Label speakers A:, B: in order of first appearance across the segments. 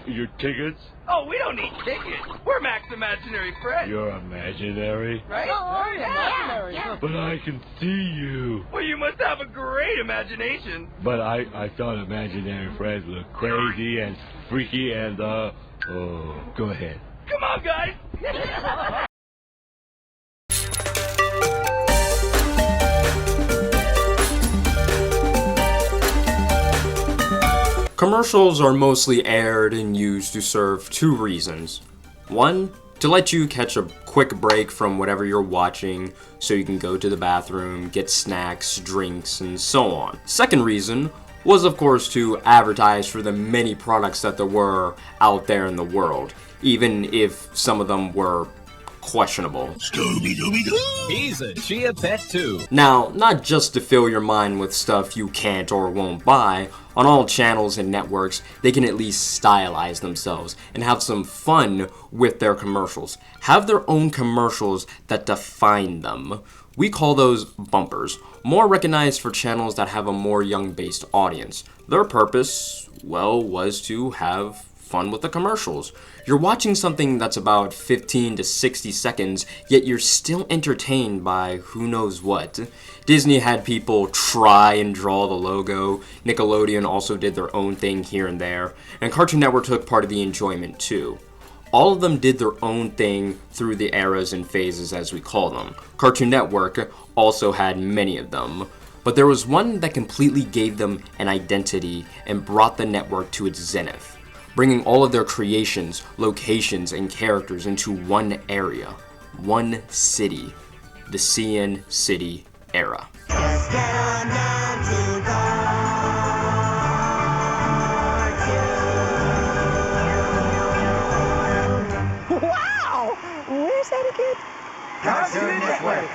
A: Your tickets?
B: Oh, we don't need tickets. We're Mac's imaginary friends.
A: You're imaginary?
B: Right?
C: Oh, imaginary.
D: Yeah.
A: But I can see you.
B: Well, you must have a great imagination.
A: But I thought imaginary friends looked crazy and freaky and, oh, go ahead.
B: Come on, guys.
E: Commercials are mostly aired and used to serve two reasons. One, to let you catch a quick break from whatever you're watching so you can go to the bathroom, get snacks, drinks, and so on. Second reason was, of course, to advertise for the many products that there were out there in the world, even if some of them were questionable.
F: Scooby-Dooby-Doo! He's a Chia pet too.
E: Now, not just to fill your mind with stuff you can't or won't buy, on all channels and networks, they can at least stylize themselves and have some fun with their commercials. Have their own commercials that define them. We call those bumpers, more recognized for channels that have a more young-based audience. Their purpose, well, was to have fun with the commercials. You're watching something that's about 15 to 60 seconds, yet you're still entertained by who knows what. Disney had people try and draw the logo, Nickelodeon also did their own thing here and there, and Cartoon Network took part of the enjoyment too. All of them did their own thing through the eras and phases, as we call them. Cartoon Network also had many of them, but there was one that completely gave them an identity and brought the network to its zenith, bringing all of their creations, locations, and characters into one area, one city, the CN City era.
C: Wow! Where's that again?
B: Cartoon Network.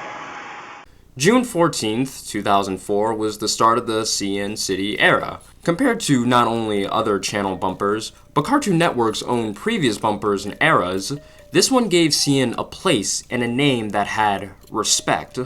E: June 14th, 2004 was the start of the CN City era. Compared to not only other channel bumpers, but Cartoon Network's own previous bumpers and eras, this one gave CN a place and a name that had respect.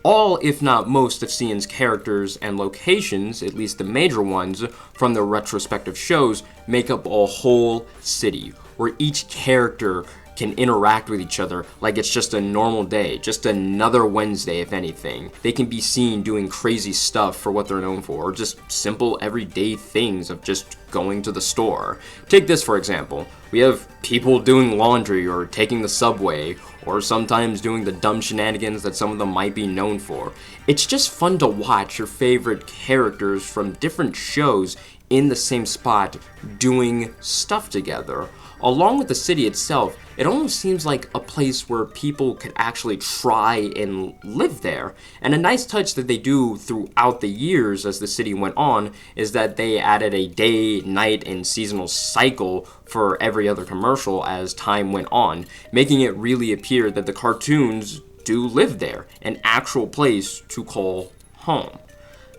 E: All, if not most, of CN's characters and locations, at least the major ones, from their retrospective shows, make up a whole city, where each character can interact with each other like it's just a normal day, just another Wednesday if anything. They can be seen doing crazy stuff for what they're known for, or just simple everyday things of just going to the store. Take this for example. We have people doing laundry or taking the subway, or sometimes doing the dumb shenanigans that some of them might be known for. It's just fun to watch your favorite characters from different shows in the same spot doing stuff together. Along with the city itself, it almost seems like a place where people could actually try and live there. And a nice touch that they do throughout the years as the city went on is that they added a day, night, and seasonal cycle for every other commercial as time went on, making it really appear that the cartoons do live there, an actual place to call home.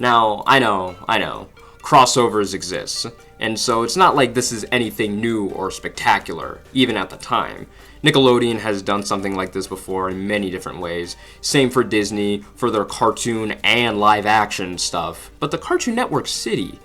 E: Now, I know, crossovers exist, and so it's not like this is anything new or spectacular, even at the time. Nickelodeon has done something like this before in many different ways. Same for Disney, for their cartoon and live action stuff. But the Cartoon Network city,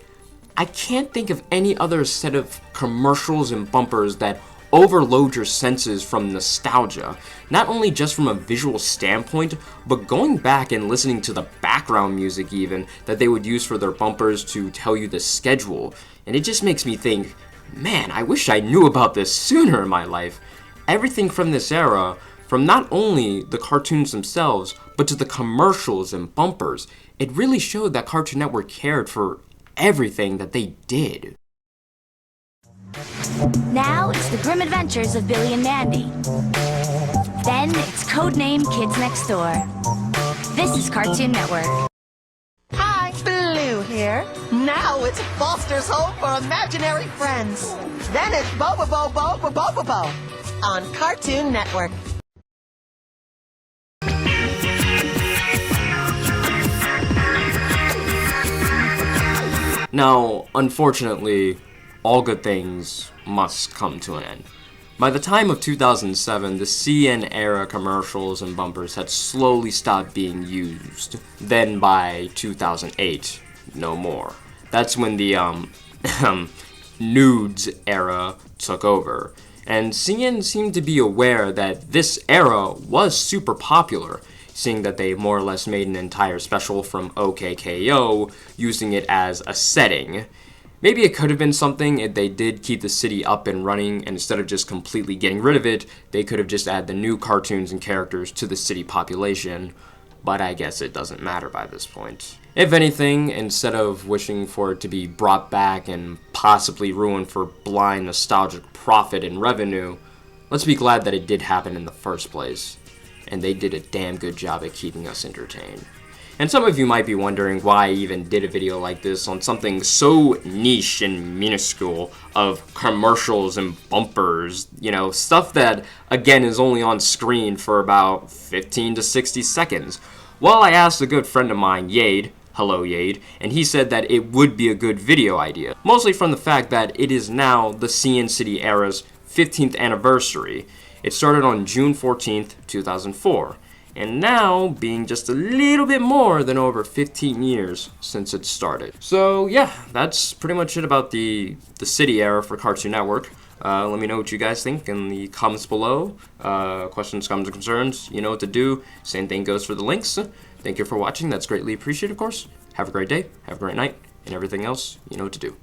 E: I can't think of any other set of commercials and bumpers that overload your senses from nostalgia, not only just from a visual standpoint, but going back and listening to the background music even that they would use for their bumpers to tell you the schedule. And it just makes me think, man, I wish I knew about this sooner in my life. Everything from this era, from not only the cartoons themselves, but to the commercials and bumpers, it really showed that Cartoon Network cared for everything that they did.
D: Now it's the grim adventures of Billy and Mandy. Then it's Codename Kids Next Door. This is Cartoon Network.
C: Hi, Blue here. Now it's Foster's Home for Imaginary Friends. Then it's Bo on Cartoon Network.
E: Now, unfortunately, all good things must come to an end. By the time of 2007, the CN era commercials and bumpers had slowly stopped being used. Then by 2008, no more. That's when the nudes era took over. And CN seemed to be aware that this era was super popular, seeing that they more or less made an entire special from OKKO, using it as a setting. Maybe it could have been something if they did keep the city up and running, and instead of just completely getting rid of it, they could have just added the new cartoons and characters to the city population, but I guess it doesn't matter by this point. If anything, instead of wishing for it to be brought back and possibly ruined for blind nostalgic profit and revenue, let's be glad that it did happen in the first place. And they did a damn good job at keeping us entertained. And some of you might be wondering why I even did a video like this on something so niche and minuscule of commercials and bumpers, you know, stuff that, again, is only on screen for about 15 to 60 seconds. Well, I asked a good friend of mine, Yade, hello Yade, and he said that it would be a good video idea, mostly from the fact that it is now the CN City era's 15th anniversary. It started on June 14th, 2004, and now being just a little bit more than over 15 years since it started. So yeah, that's pretty much it about the City era for Cartoon Network. Let me know what you guys think in the comments below. Questions, comments, and concerns, you know what to do. Same thing goes for the links. Thank you for watching. That's greatly appreciated, of course. Have a great day, have a great night, and everything else, you know what to do.